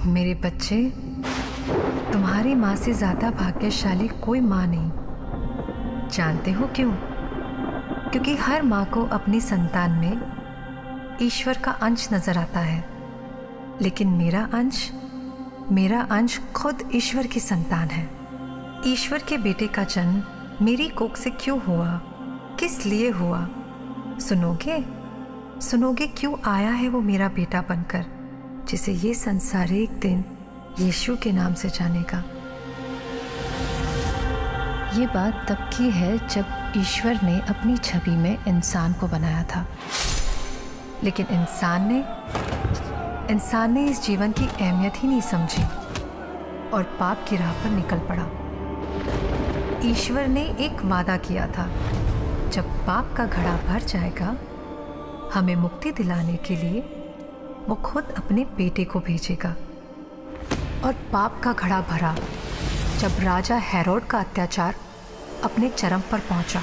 मेरे बच्चे, तुम्हारी माँ से ज्यादा भाग्यशाली कोई माँ नहीं। जानते हो क्यों? क्योंकि हर माँ को अपनी संतान में ईश्वर का अंश नजर आता है, लेकिन मेरा अंश खुद ईश्वर की संतान है। ईश्वर के बेटे का जन्म मेरी कोख से क्यों हुआ, किस लिए हुआ? सुनोगे क्यों आया है वो मेरा बेटा बनकर, जिसे ये संसार एक दिन यीशु के नाम से जानेगा। ये बात तब की है जब ईश्वर ने अपनी छवि में इंसान को बनाया था, लेकिन इंसान ने इस जीवन की अहमियत ही नहीं समझी और पाप की राह पर निकल पड़ा। ईश्वर ने एक वादा किया था, जब पाप का घड़ा भर जाएगा, हमें मुक्ति दिलाने के लिए वो खुद अपने बेटे को भेजेगा। और पाप का घड़ा भरा जब राजा हेरोड का अत्याचार अपने चरम पर पहुंचा।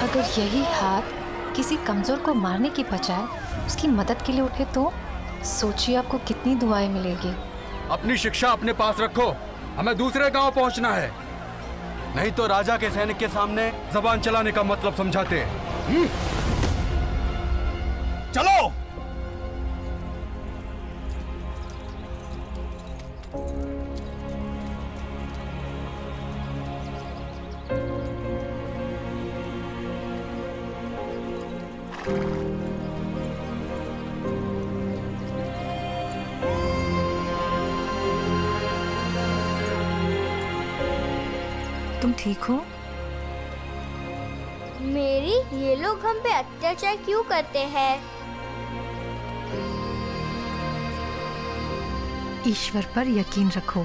अगर यही हाथ किसी कमजोर को मारने की बजाय उसकी मदद के लिए उठे तो सोचिए आपको कितनी दुआएं मिलेगी। अपनी शिक्षा अपने पास रखो, हमें दूसरे गांव पहुंचना है, नहीं तो राजा के सैनिक के सामने जबान चलाने का मतलब समझाते हैं। चलो। तुम ठीक हो? मेरी, ये लोग हम पे अत्याचार क्यों करते हैं? ईश्वर पर यकीन रखो,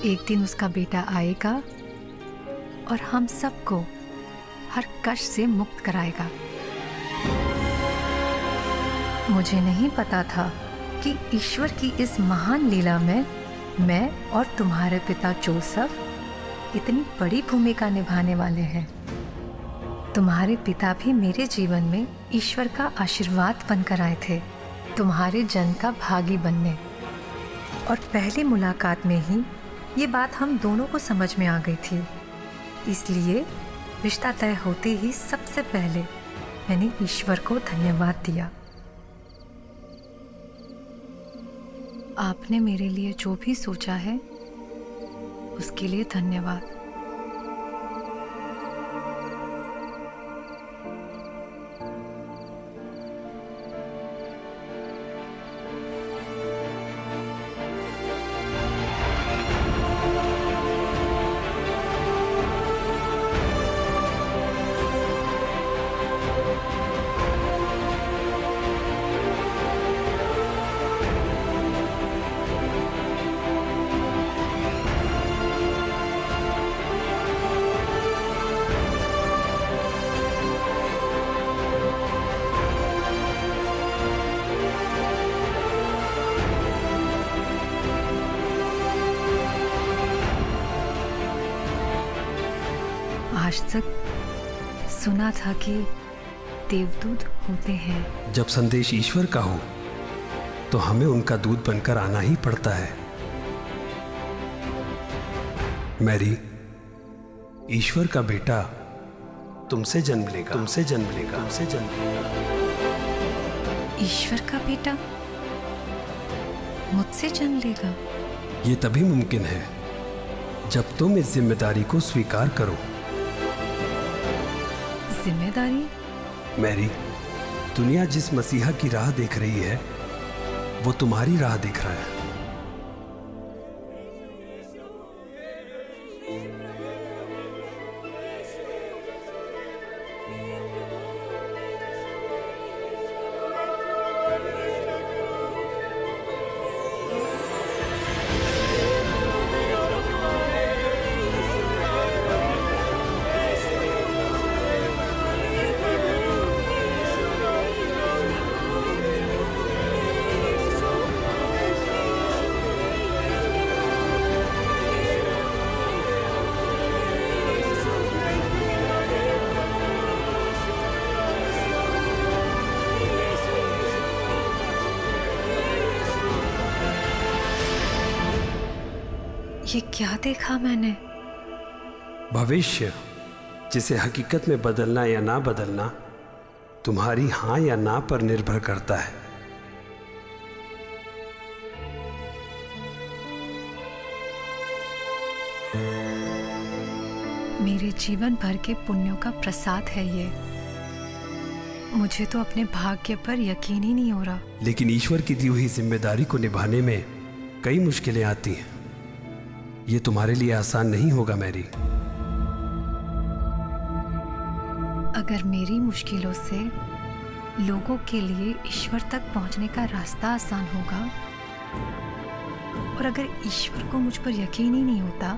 एक दिन उसका बेटा आएगा और हम सबको हर कष्ट से मुक्त कराएगा। मुझे नहीं पता था कि ईश्वर की इस महान लीला में मैं और तुम्हारे पिता जोसेफ इतनी बड़ी भूमिका निभाने वाले हैं। तुम्हारे पिता भी मेरे जीवन में ईश्वर का आशीर्वाद बनकर आए थे, तुम्हारे जन्म का भागी बनने। और पहली मुलाकात में ही ये बात हम दोनों को समझ में आ गई थी, इसलिए रिश्ता तय होते ही सबसे पहले मैंने ईश्वर को धन्यवाद दिया। आपने मेरे लिए जो भी सोचा है उसके लिए धन्यवाद। आज तक सुना था कि देवदूत होते हैं। जब संदेश ईश्वर का हो तो हमें उनका दूत बनकर आना ही पड़ता है। मैरी, ईश्वर का बेटा तुमसे जन्म लेगा, तुमसे जन्म लेगा, तुमसे जन्म लेगा। ईश्वर का बेटा मुझसे जन्म लेगा? ये तभी मुमकिन है जब तुम इस जिम्मेदारी को स्वीकार करो। जिम्मेदारी? मैरी, दुनिया जिस मसीहा की राह देख रही है वो तुम्हारी राह देख रहा है। ये क्या देखा मैंने? भविष्य, जिसे हकीकत में बदलना या ना बदलना तुम्हारी हां या ना पर निर्भर करता है। मेरे जीवन भर के पुण्यों का प्रसाद है ये। मुझे तो अपने भाग्य पर यकीन ही नहीं हो रहा। लेकिन ईश्वर की दी हुई जिम्मेदारी को निभाने में कई मुश्किलें आती हैं। ये तुम्हारे लिए आसान नहीं होगा मैरी। अगर मेरी मुश्किलों से लोगों के लिए ईश्वर तक पहुंचने का रास्ता आसान होगा, और अगर ईश्वर को मुझ पर यकीन ही नहीं होता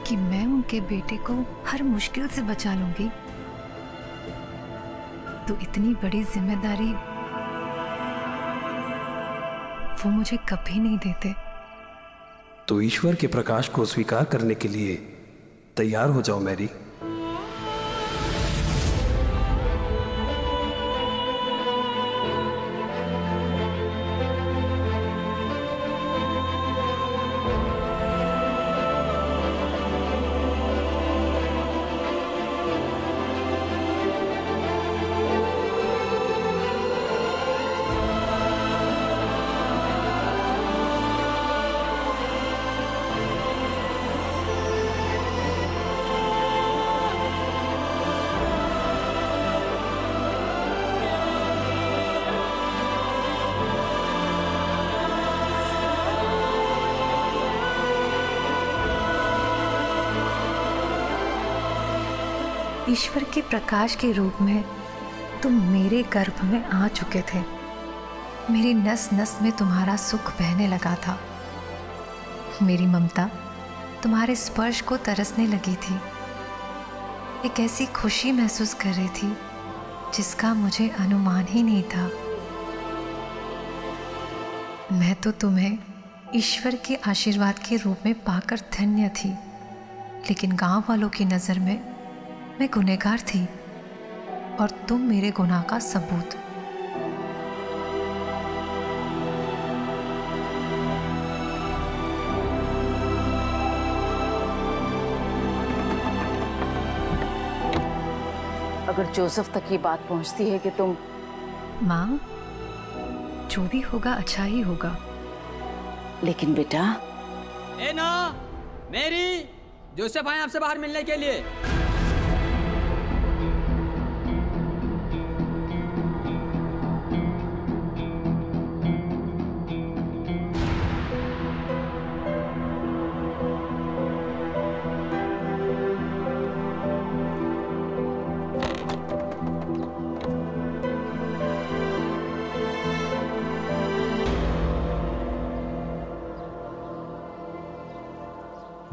कि मैं उनके बेटे को हर मुश्किल से बचा लूंगी, तो इतनी बड़ी जिम्मेदारी वो मुझे कभी नहीं देते। तो ईश्वर के प्रकाश को स्वीकार करने के लिए तैयार हो जाओ मैरी। ईश्वर के प्रकाश के रूप में तुम मेरे गर्भ में आ चुके थे। मेरी नस नस में तुम्हारा सुख बहने लगा था। मेरी ममता तुम्हारे स्पर्श को तरसने लगी थी। एक ऐसी खुशी महसूस कर रही थी जिसका मुझे अनुमान ही नहीं था। मैं तो तुम्हें ईश्वर के आशीर्वाद के रूप में पाकर धन्य थी, लेकिन गांव वालों की नज़र में मैं गुनहगार थी और तुम मेरे गुनाह का सबूत। अगर जोसेफ तक ये बात पहुंचती है कि तुम... माँ, जो भी होगा अच्छा ही होगा। लेकिन बेटा... ए ना, मेरी, जोसेफ आए आपसे बाहर मिलने के लिए।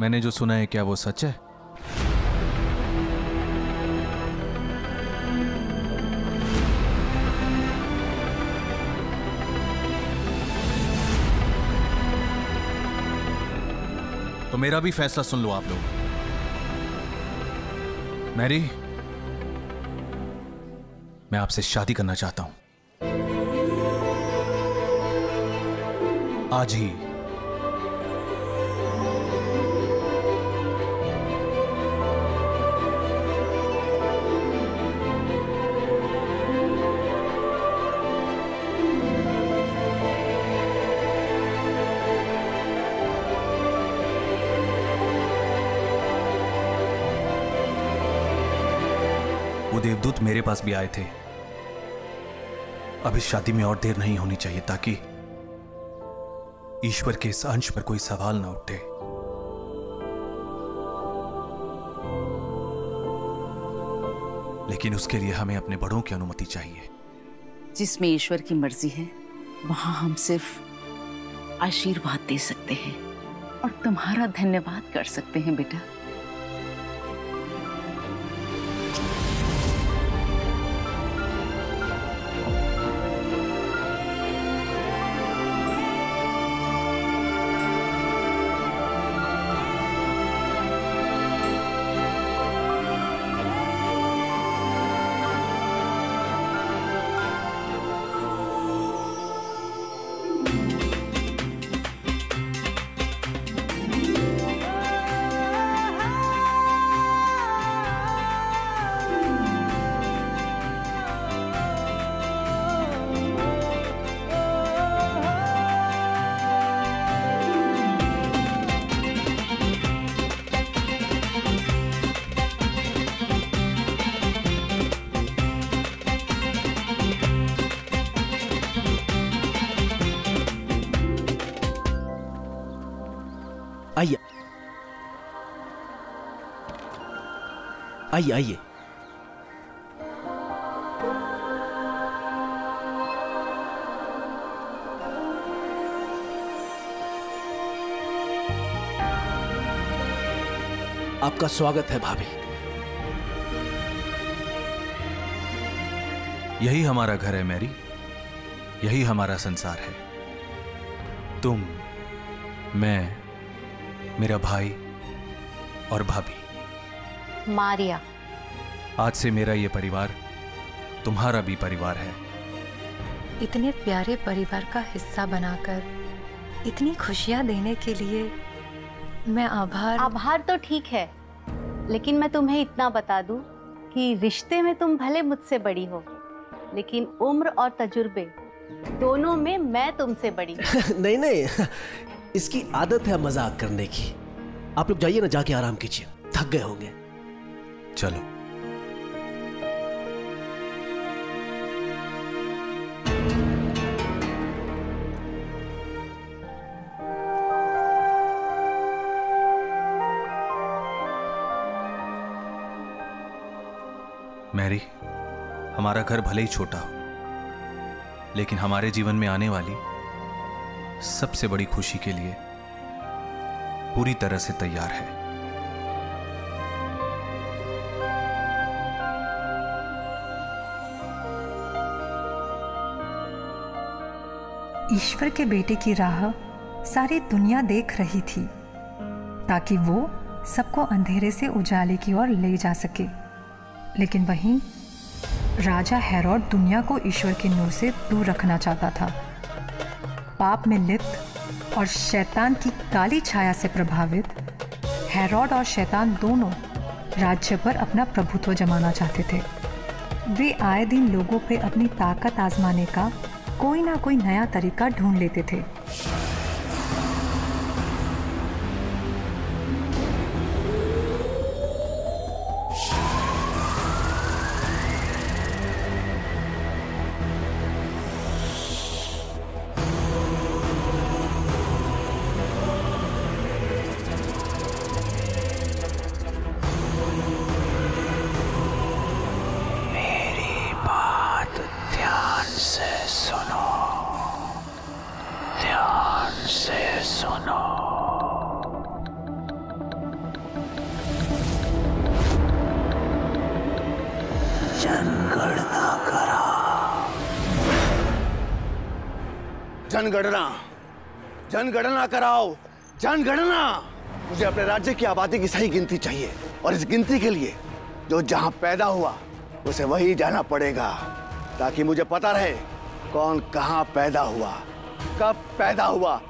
मैंने जो सुना है क्या वो सच है? तो मेरा भी फैसला सुन लो आप लोग। मैरी, मैं आपसे शादी करना चाहता हूं, आज ही। वो देवदूत मेरे पास भी आए थे। अब इस शादी में और देर नहीं होनी चाहिए ताकि ईश्वर के इस अंश पर कोई सवाल ना उठे। लेकिन उसके लिए हमें अपने बड़ों की अनुमति चाहिए। जिसमें ईश्वर की मर्जी है वहां हम सिर्फ आशीर्वाद दे सकते हैं और तुम्हारा धन्यवाद कर सकते हैं बेटा। आइए आइए आइए। आपका स्वागत है भाभी। यही हमारा घर है मैरी, यही हमारा संसार है। तुम, मैं, मेरा भाई और भाभी। मारिया। आज से मेरा ये परिवार तुम्हारा भी परिवार है। इतने प्यारे परिवार का हिस्सा बनाकर इतनी खुशियां देने के लिए मैं आभार तो ठीक है, लेकिन मैं तुम्हें इतना बता दूं कि रिश्ते में तुम भले मुझसे बड़ी हो, लेकिन उम्र और तजुर्बे दोनों में मैं तुमसे बड़ी। नहीं नहीं, इसकी आदत है मजाक करने की। आप लोग जाइए ना, जाके आराम कीजिए, थक गए होंगे। चलो। मैरी, हमारा घर भले ही छोटा हो, लेकिन हमारे जीवन में आने वाली सबसे बड़ी खुशी के लिए पूरी तरह से तैयार है। ईश्वर के बेटे की राह सारी दुनिया देख रही थी ताकि वो सबको अंधेरे से उजाले की ओर ले जा सके, लेकिन वहीं राजा हेरोड दुनिया को ईश्वर के नूर से दूर रखना चाहता था। पाप में लिप्त और शैतान की काली छाया से प्रभावित हेरोड और शैतान दोनों राज्य पर अपना प्रभुत्व जमाना चाहते थे। वे आए दिन लोगों पे अपनी ताकत आजमाने का कोई ना कोई नया तरीका ढूंढ लेते थे। जनगणना कराओ, जनगणना। मुझे अपने राज्य की आबादी की सही गिनती चाहिए, और इस गिनती के लिए जो जहां पैदा हुआ उसे वही जाना पड़ेगा, ताकि मुझे पता रहे कौन कहां पैदा हुआ, कब पैदा हुआ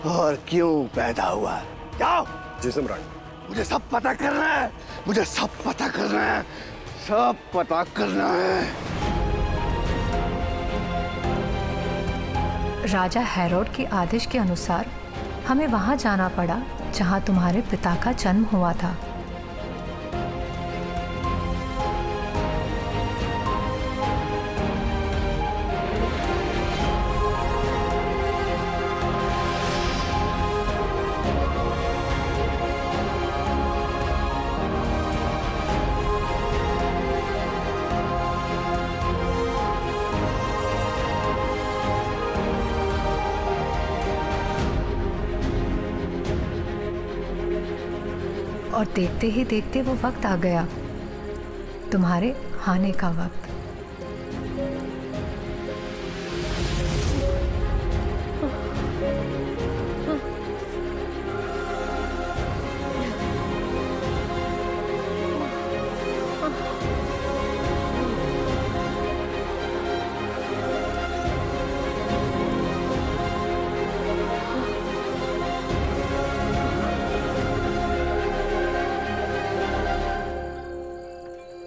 और क्यों पैदा हुआ। जाओ। जी सम्राट। मुझे सब पता करना है, मुझे सब पता करना है, सब पता करना है। राजा हेरोड के आदेश के अनुसार हमें वहां जाना पड़ा जहां तुम्हारे पिता का जन्म हुआ था। और देखते ही देखते वो वक्त आ गया, तुम्हारे आने का वक्त।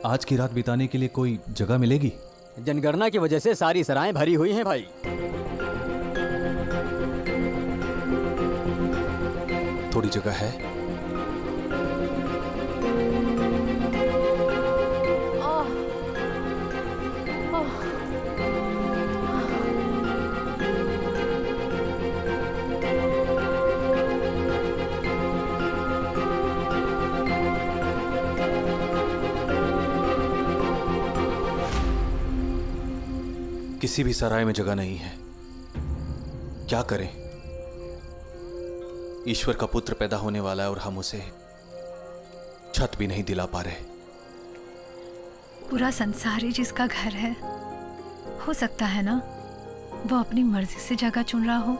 आज की रात बिताने के लिए कोई जगह मिलेगी? जनगणना की वजह से सारी सराहें भरी हुई हैं भाई। थोड़ी जगह है? किसी भी सराय में जगह नहीं है। क्या करें? ईश्वर का पुत्र पैदा होने वाला है और हम उसे छत भी नहीं दिला पा रहे। पूरा संसार ही जिसका घर है, हो सकता है ना वो अपनी मर्जी से जगह चुन रहा हो।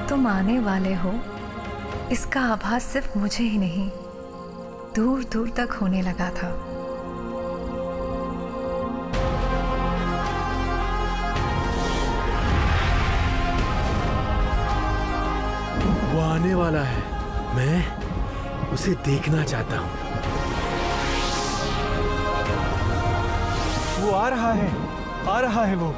तुम आने वाले हो, इसका आभास सिर्फ मुझे ही नहीं, दूर दूर तक होने लगा था। वो आने वाला है, मैं उसे देखना चाहता हूं। वो आ रहा है वो।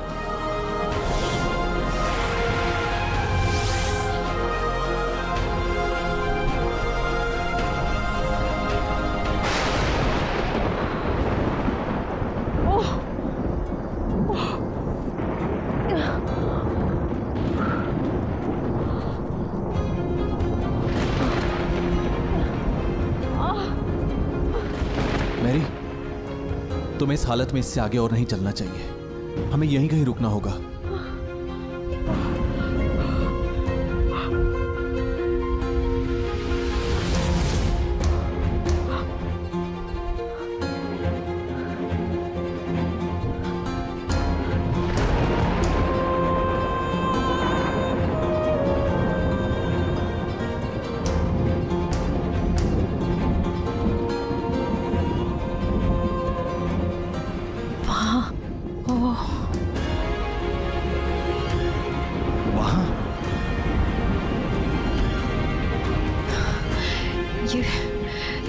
मैरी, तुम्हें इस हालत में इससे आगे और नहीं चलना चाहिए। हमें यहीं कहीं रुकना होगा।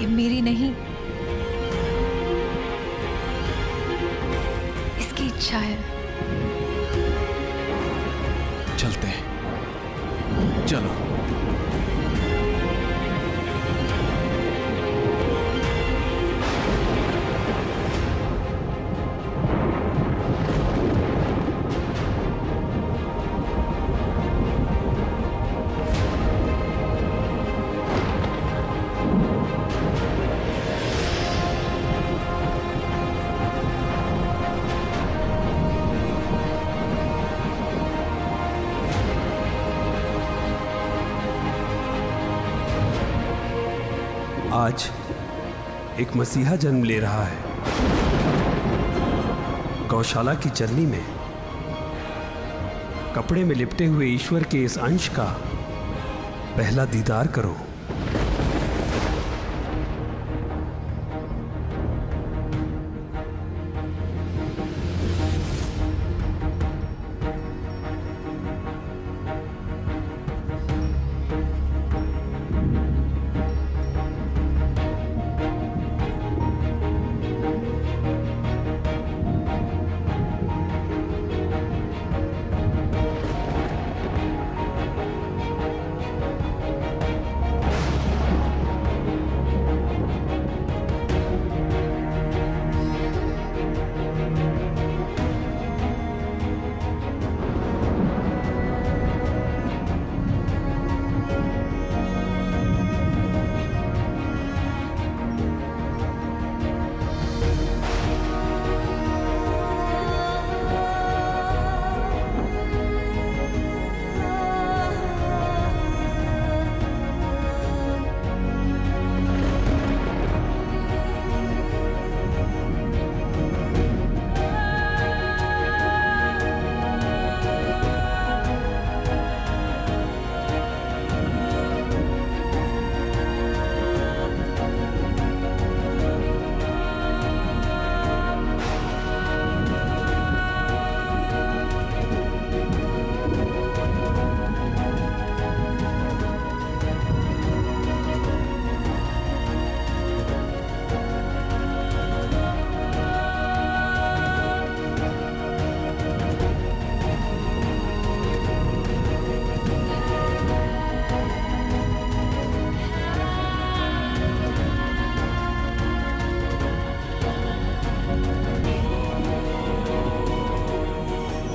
ये मेरी नहीं, इसकी इच्छा है। चलते हैं, चलो। आज एक मसीहा जन्म ले रहा है। गौशाला की चलनी में कपड़े में लिपटे हुए ईश्वर के इस अंश का पहला दीदार करो।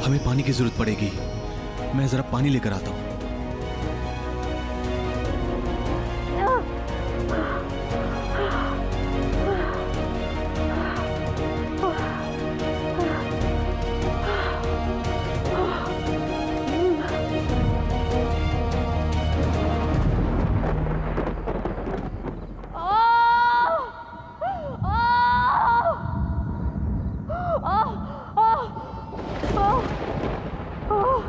हमें पानी की जरूरत पड़ेगी। मैं जरा पानी लेकर आता हूं। Oh!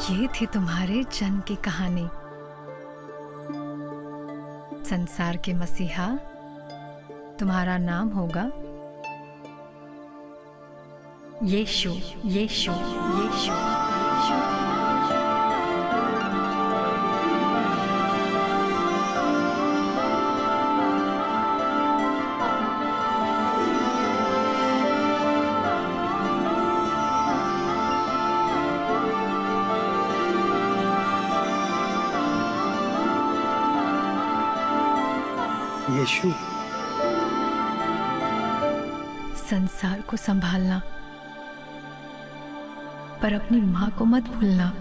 ये थी तुम्हारे जन्म की कहानी। संसार के मसीहा, तुम्हारा नाम होगा यीशु, यीशु, यीशु, यीशु। यीशु। संसार को संभालना, पर अपनी माँ को मत भूलना।